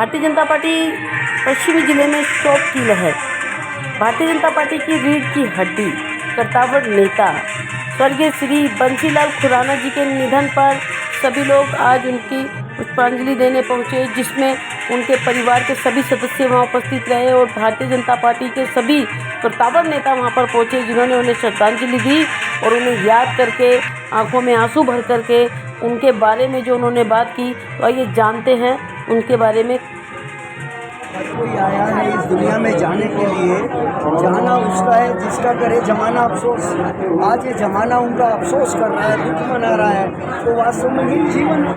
Bharatiya Janata party पश्चिमी जिले में शोक की लहर। भारतीय जनता पार्टी की रीढ़ की हड्डी, करतावर नेता स्वर्गीय श्री बंसीलाल खुराना जी के निधन पर सभी लोग आज उनकी पुष्पांजलि देने पहुंचे, जिसमें उनके परिवार के सभी सदस्य वहां उपस्थित रहे और भारतीय जनता पार्टी के सभी करतावर नेता वहां पर पहुंचे, जिन्होंने उन्हें श्रद्धांजलि दी और उन्हें याद करके आंखों में आंसू भर करके उनके बारे में जो उन्होंने बात की। तो आइए जानते हैं उनके बारे में। हर कोई आया है इस दुनिया में जाने के लिए, जाना उसका है जिसका करे जमाना अफसोस। आज ये जमाना उनका अफसोस कर रहा है, दुख मना रहा है, तो वास्तव में यही जीवन है।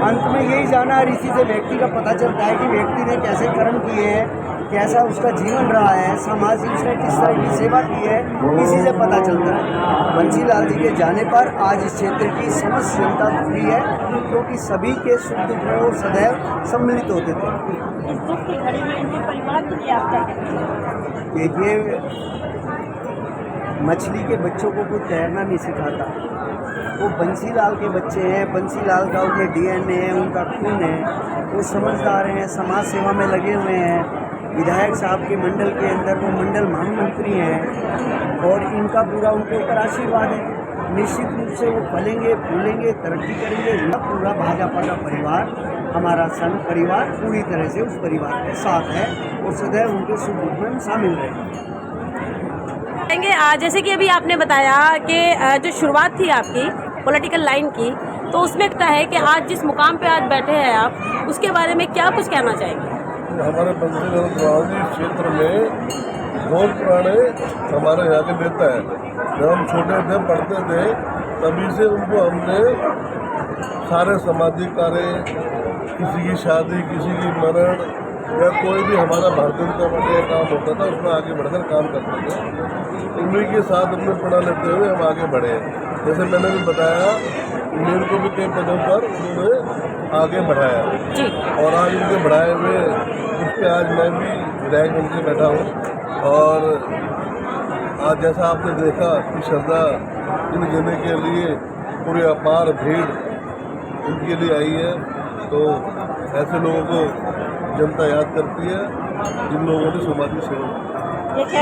अंत में यही जाना और इसी से व्यक्ति का पता चलता है कि व्यक्ति ने कैसे कर्म किए हैं, कैसा उसका जीवन रहा है, समाज से उसने किस तरह की सेवा की है, इसी से पता चलता है। बंसीलाल जी के जाने पर आज इस क्षेत्र की समस्त जनता दुखी है, क्योंकि सभी के सुख दुख में वो सदैव सम्मिलित होते थे। इस दुख की घड़ी में इनके परिवार की क्या देखिए, मछली के बच्चों को कोई तैरना नहीं सिखाता। वो बंसीलाल के बच्चे हैं, बंसीलाल का उनमें DNA है, उनका खून है, वो समझदार हैं, समाज सेवा में लगे हुए हैं। विधायक साहब के मंडल के अंदर वो मंडल महामंत्री हैं और इनका पूरा उनके ऊपर आशीर्वाद है। निश्चित रूप से वो फलेंगे, फूलेंगे, तरक्की करेंगे। पूरा भाजपा का परिवार, हमारा संघ परिवार पूरी तरह से उस परिवार के साथ है और सदैव उनके सुख दुख में शामिल रहेंगे। जैसे कि अभी आपने बताया कि जो शुरुआत थी आपकी पॉलिटिकल लाइन की, तो उसमें लगता है कि आज जिस मुकाम पे आज बैठे हैं आप, उसके बारे में क्या कुछ कहना चाहेंगे? हमारे बंसीलाल खुराना क्षेत्र में बहुत पुराने हमारे यहाँ के नेता हैं। जब हम छोटे थे, पढ़ते थे, तभी से उनको हमने सारे सामाजिक कार्य, किसी की शादी, किसी की मरण या कोई भी हमारा भारतीय जनता पार्टी का काम होता था उसमें आगे बढ़कर काम करते थे। उन्हीं के साथ अपने पढ़ा लेते हुए हम आगे बढ़े। जैसे मैंने भी बताया, मेरे को भी कई पदों पर उन्होंने आगे बढ़ाया और आज उनके बढ़ाए हुए उस पर आज मैं भी विधायक बन के बैठा हूँ। और आज जैसा आपने देखा कि श्रद्धा इन देने के लिए पूरी अपार भीड़ उनके लिए आई है, तो ऐसे लोगों को जनता याद करती है जिन लोगों ने समाज की सेवा की।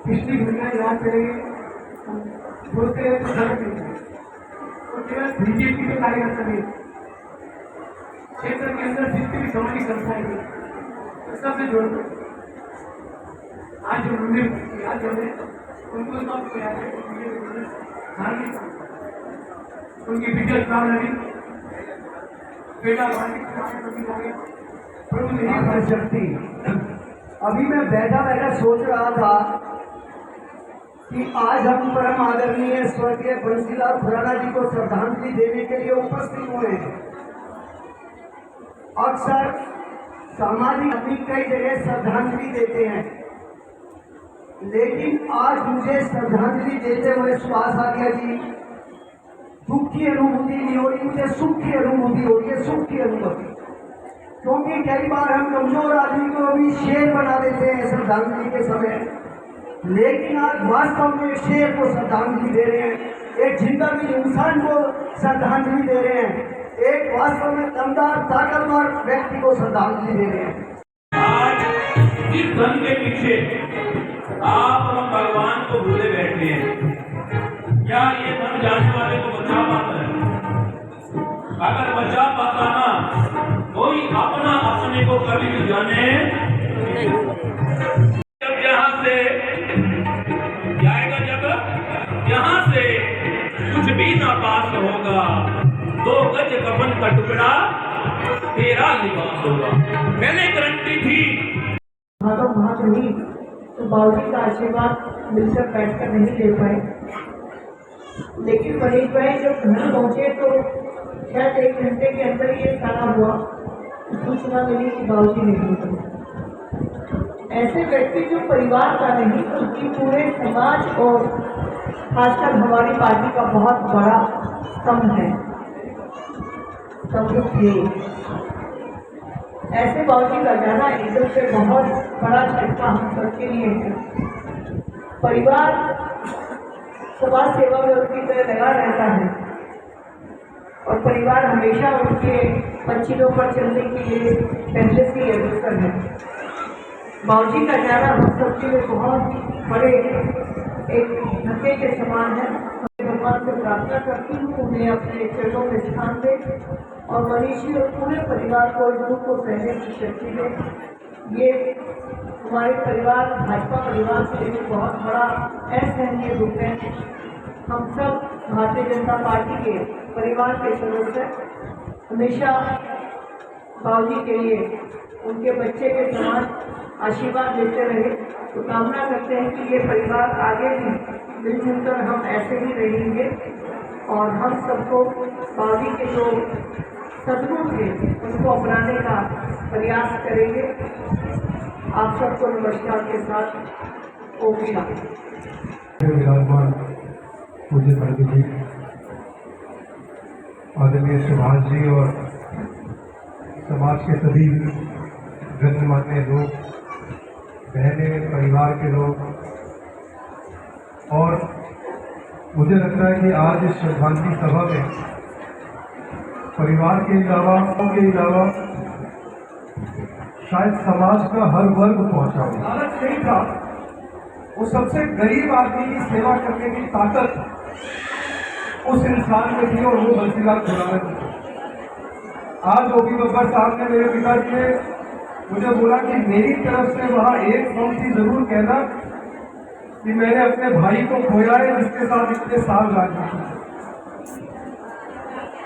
पिछली दुनिया याद करेंगे, बोलते बीजेपी के कार्यकर्ता ने क्षेत्र के अंदर जितनी भी सामाजिक संस्थाएं थी सबसे जोड़ते आज जो मंदिर याद कर रहे उनको सबको याद है। उनकी विजय प्रावधानी बेटा प्रभु शक्ति। अभी मैं बैठा बैठा सोच रहा था कि आज हम परम आदरणीय स्वर्गीय बंसीलाल खुराना जी को श्रद्धांजलि देने के लिए उपस्थित हुए हैं। अक्सर सामाजिक आदमी कई जगह श्रद्धांजलि देते हैं, लेकिन आज मुझे श्रद्धांजलि देते हुए सुभाष आर्या जी दुख की अनुभूति नहीं हो रही, मुझे सुख की अनुभूति हो रही है, सुख की अनुभूति। क्योंकि कई बार हम कमजोर आदमी को भी शेर बना देते हैं श्रद्धांजलि के समय, लेकिन आज वास्तव में शेर को श्रद्धांजलि दे रहे हैं, एक जिंदा भी इंसान को श्रद्धांजलि दे रहे हैं, एक वास्तव में दमदार ताकतवर व्यक्ति को श्रद्धांजलि दे रहे हैं। आज इस धन के पीछे आप हम भगवान को भूले बैठे हैं। क्या ये धन जाने वाले को बचा पाता है? अगर बचा पाता ना, कोई अपना अपने को कभी भी जाने जब यहाँ से जाएगा, जब यहाँ से कुछ भी ना पास होगा, 2 गज कफन का टुकड़ा तेरा लिबास होगा। मैंने गारंटी थी नहीं तो बाबूजी का आशीर्वाद मिलकर बैठकर नहीं ले पाए, लेकिन मनीष भाई जब घर पहुंचे तो शायद 1 घंटे के अंदर ये सारा हुआ, सूचना मिली कि बाबूजी नहीं थे। ऐसे व्यक्ति जो परिवार का नहीं बल्कि पूरे समाज और खासकर हमारी पार्टी का बहुत बड़ा स्तंभ है, स्तंभ ये ऐसे बाबूजी का जाना एकदम से बहुत बड़ा झटका हम सबके लिए है। परिवार समाज सेवा में उनकी तरह लगा रहता है और परिवार हमेशा उनके पंचिलों पर चलने के लिए पहले से ही अग्रसर है। बाबूजी का जाना हम सबके लिए बहुत बड़े एक धक्के के समान है। मैं भगवान से प्रार्थना करती हूँ उन्हें अपने चरणों में स्थान दे और मनीषी और पूरे परिवार को इस दुख को सहने की शक्ति दे। ये हमारे परिवार भाजपा परिवार के लिए बहुत बड़ा असहनीय दुख है। हम सब भारतीय जनता पार्टी के परिवार के सदस्य हमेशा बाबूजी के लिए उनके बच्चे के समान आशीर्वाद देते रहे। तो कामना करते हैं कि ये परिवार आगे भी मिलजुल कर हम ऐसे ही रहेंगे और हम सबको बाबूजी के जो सदगुण थे उनको अपनाने का प्रयास करेंगे। आप सबको नमस्कार के साथ ओम शांति। विराजमान पूज्य पंडित जी, आदरणीय सुभाष जी और समाज के सभी गणमान्य लोग, बहने, परिवार के लोग, और मुझे लगता है कि आज इस श्रद्धांजलि सभा में परिवार के अलावा शायद समाज का हर वर्ग पहुंचा हो। लालच नहीं था, वो सबसे गरीब आदमी की सेवा करने की ताकत उस इंसान में थी और वो बंसीलाल खुराना जी। आज ओपी बब्बर साहब ने, मेरे पिताजी ने मुझे बोला कि मेरी तरफ से वहाँ एक पंक्ति जरूर कहना कि मैंने अपने भाई को खोया है जिसके साथ इतने साल राजनीति की।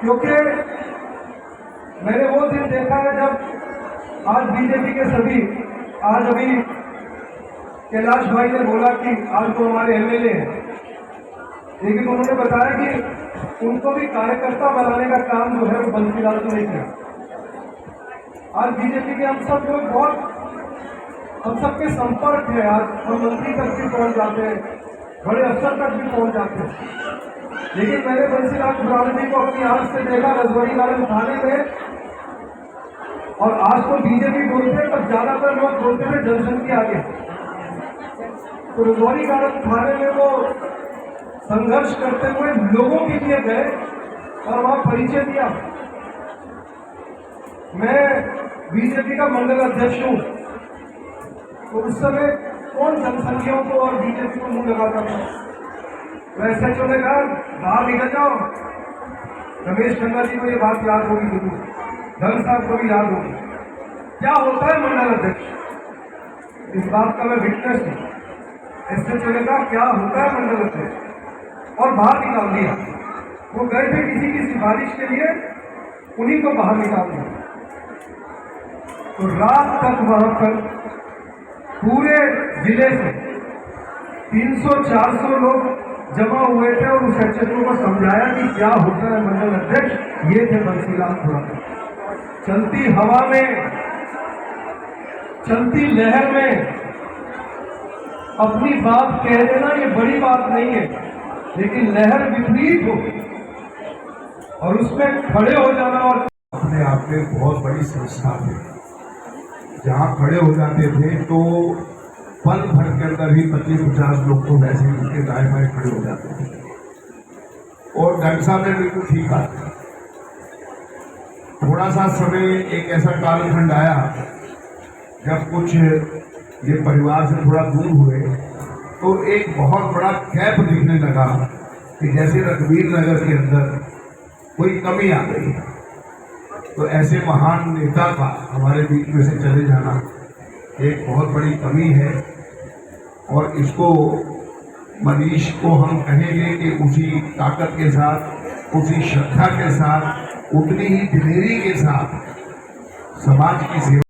क्योंकि मैंने वो दिन देखा है जब आज बीजेपी के सभी, आज अभी कैलाश भाई ने बोला कि आज तो हमारे एमएलए हैं, लेकिन उन्होंने बताया कि उनको भी कार्यकर्ता बनाने का काम जो है वो बंसीलाल को नहीं किया। आज बीजेपी के हम सब लोग हम सबके संपर्क है। आज हम मंत्री तक भी पहुंच जाते हैं, बड़े अफसर तक भी पहुंच जाते हैं। लेकिन मैंने बंसीलाल खुराना जी को अपनी आंख से देखा रजवाड़ी गार्डन थाने में, और आज तो बीजेपी बोलते हैं पर ज्यादातर लोग बोलते थे जनसंख्या आगे। तो रजवाड़ी गार्डन थाने में वो संघर्ष करते हुए लोगों के लिए गए और वहां परिचय दिया। मैं बीजेपी का मंडल अध्यक्ष हूं, तो उस समय कौन जनसंख्याओं को और बीजेपी को मुंह लगाता था। वैसे जो ने कहा बाहर निकल जाओ। रमेश खन्ना जी को ये बात याद होगी जरूर, धन साहब को भी याद होगी क्या होता है मंडल अध्यक्ष। इस बात का मैं विटनेस हूं। ऐसे चले कहा क्या होता है मंडल अध्यक्ष, और बाहर निकाल दिया। वो गए थे किसी की सिफारिश के लिए, उन्हीं को बाहर निकाल दिया। तो रात तक वहां पर पूरे जिले से 300-400 लोग जमा हुए थे और उस एचएसओ को समझाया कि क्या होता है मंडल अध्यक्ष। ये थे बंसीलाल खुराना। चलती हवा में, चलती लहर में अपनी बात कह देना ये बड़ी बात नहीं है, लेकिन लहर विपरीत हो और उसमें खड़े हो जाना और अपने आप में बहुत बड़ी संस्था है। जहाँ खड़े हो जाते थे तो पल भर के अंदर ही 25-50 लोग तो वैसे ही उनके दाएं बाएं खड़े हो जाते थे। और डॉक्टर साहब ने बिल्कुल ठीक कहा। थोड़ा सा समय एक ऐसा कालखंड आया जब कुछ ये परिवार से थोड़ा दूर हुए तो एक बहुत बड़ा गैप दिखने लगा कि जैसे रघुवीर नगर के अंदर कोई कमी आ गई। तो ऐसे महान नेता का हमारे बीच में से चले जाना एक बहुत बड़ी कमी है। और इसको मनीष को हम कहेंगे कि उसी ताकत के साथ, उसी श्रद्धा के साथ, उतनी ही दिलेरी के साथ समाज की सेवा